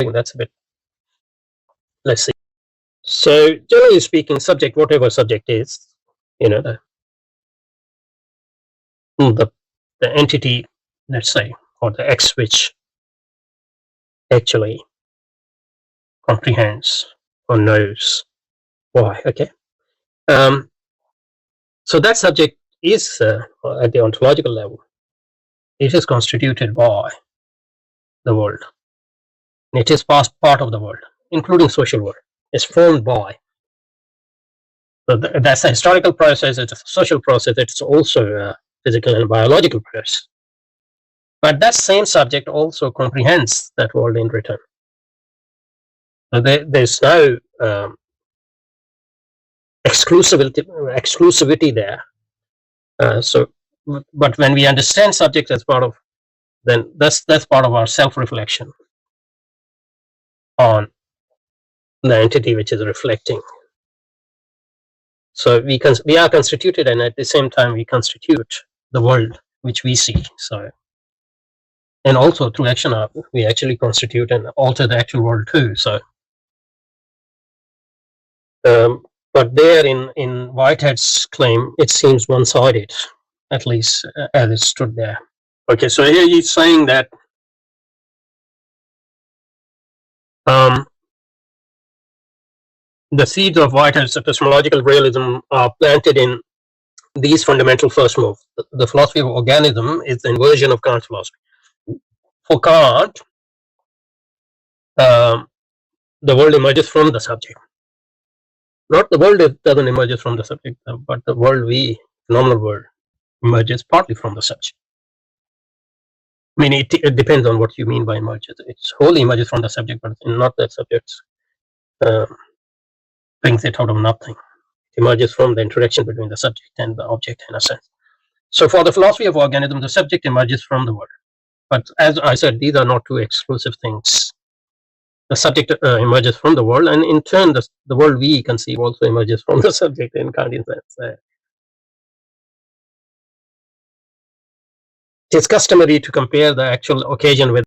think that's a bit, let's see. So generally speaking, subject, whatever subject is, the entity, let's say, or the X, which actually comprehends or knows Y. Okay. So that subject is at the ontological level, it is constituted by the world. It is part of the world, including social world. It's formed by. So that's a historical process. It's a social process. It's also a physical and biological process. But that same subject also comprehends that world in return. So there's no exclusivity there. But when we understand subjects as part of, then that's part of our self-reflection on the entity which is reflecting. So we are constituted, and at the same time we constitute the world which we see. So, and also through action we actually constitute and alter the actual world too. So but there in Whitehead's claim, it seems one-sided, at least as it stood there. Okay, so here he's saying that the seeds of Whitehead's epistemological realism are planted in these fundamental first move. The philosophy of organism is the inversion of Kant's philosophy. For Kant, the world emerges from the subject. Not the world doesn't emerge from the subject, but the world, phenomenal world, emerges partly from the subject. I mean, it depends on what you mean by emerges. It's wholly emerges from the subject, but not the subject brings it out of nothing. It emerges from the interaction between the subject and the object, in a sense. So for the philosophy of organism, the subject emerges from the world. But as I said, these are not two exclusive things. The subject emerges from the world, and in turn, the world we conceive also emerges from the subject in Kantian sense. It is customary to compare the actual occasion with